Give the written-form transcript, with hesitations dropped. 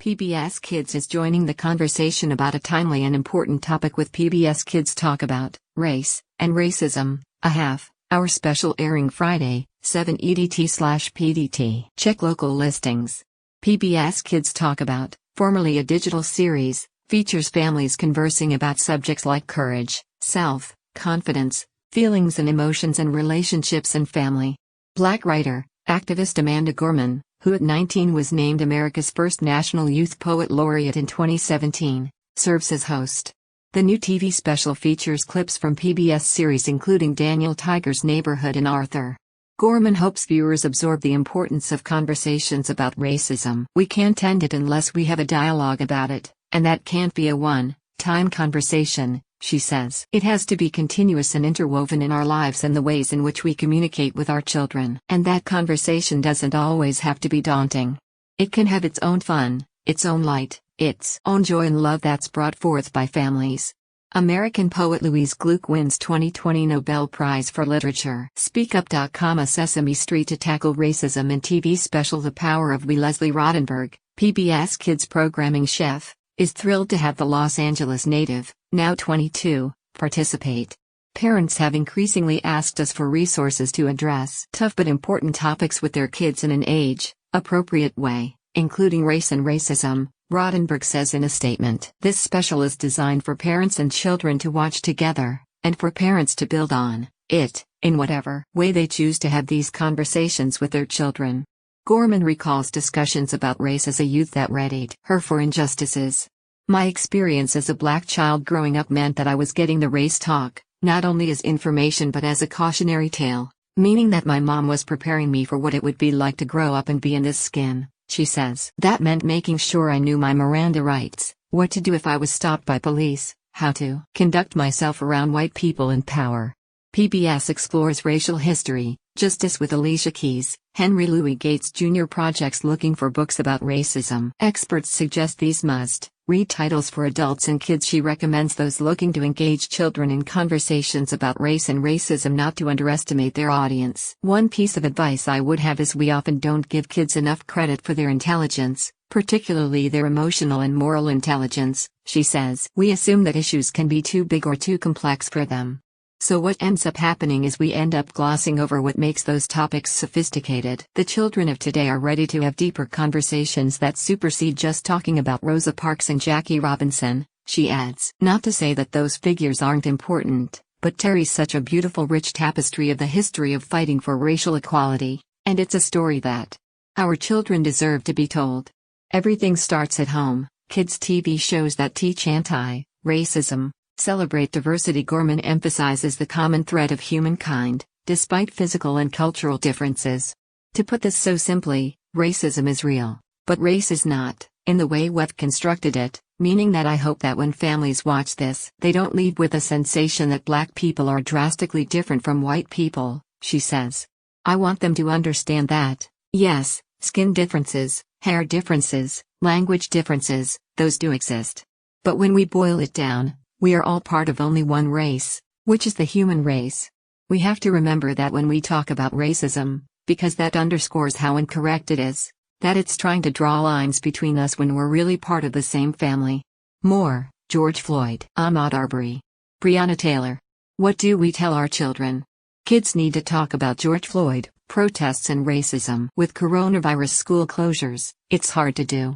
PBS Kids is joining the conversation about a timely and important topic with PBS Kids Talk About, Race and Racism, a half-hour special airing Friday, 7 EDT/PDT. Check local listings. PBS Kids Talk About, formerly a digital series, features families conversing about subjects like courage, self-confidence, feelings and emotions and relationships and family. Black writer, activist Amanda Gorman, who at 19 was named America's first National Youth Poet Laureate in 2017, serves as host. The new TV special features clips from PBS series including Daniel Tiger's Neighborhood and Arthur. Gorman hopes viewers absorb the importance of conversations about racism. We can't end it unless we have a dialogue about it, and that can't be a one-time conversation, she says. It has to be continuous and interwoven in our lives and the ways in which we communicate with our children. And that conversation doesn't always have to be daunting. It can have its own fun, its own light, its own joy and love that's brought forth by families. American poet Louise Gluck wins 2020 Nobel Prize for Literature. SpeakUp.com. A Sesame Street to tackle racism in TV special The Power of We. Leslie Roddenberg, PBS Kids programming chef, is thrilled to have the Los Angeles native, now 22, participate. Parents have increasingly asked us for resources to address tough but important topics with their kids in an age-appropriate way, including race and racism, Roddenberg says in a statement. This special is designed for parents and children to watch together, and for parents to build on it, in whatever way they choose to have these conversations with their children. Gorman recalls discussions about race as a youth that readied her for injustices. My experience as a black child growing up meant that I was getting the race talk, not only as information but as a cautionary tale, meaning that my mom was preparing me for what it would be like to grow up and be in this skin, she says. That meant making sure I knew my Miranda rights, what to do if I was stopped by police, how to conduct myself around white people in power. PBS explores racial history, justice with Alicia Keys, Henry Louis Gates Jr. projects looking for books about racism. Experts suggest these must-read titles for adults and kids. She recommends those looking to engage children in conversations about race and racism not to underestimate their audience. One piece of advice I would have is we often don't give kids enough credit for their intelligence, particularly their emotional and moral intelligence, she says. We assume that issues can be too big or too complex for them. So what ends up happening is we end up glossing over what makes those topics sophisticated. The children of today are ready to have deeper conversations that supersede just talking about Rosa Parks and Jackie Robinson, she adds. Not to say that those figures aren't important, but Terry's such a beautiful rich tapestry of the history of fighting for racial equality, and it's a story that our children deserve to be told. Everything starts at home. Kids' TV shows that teach anti-racism, celebrate diversity. Gorman emphasizes the common thread of humankind, despite physical and cultural differences. To put this so simply, racism is real, but race is not, in the way we've constructed it, meaning that I hope that when families watch this, they don't leave with a sensation that black people are drastically different from white people, she says. I want them to understand that, yes, skin differences, hair differences, language differences, those do exist. But when we boil it down, we are all part of only one race, which is the human race. We have to remember that when we talk about racism, because that underscores how incorrect it is, that it's trying to draw lines between us when we're really part of the same family. More, George Floyd, Ahmaud Arbery, Breonna Taylor. What do we tell our children? Kids need to talk about George Floyd, protests and racism. With coronavirus school closures, it's hard to do.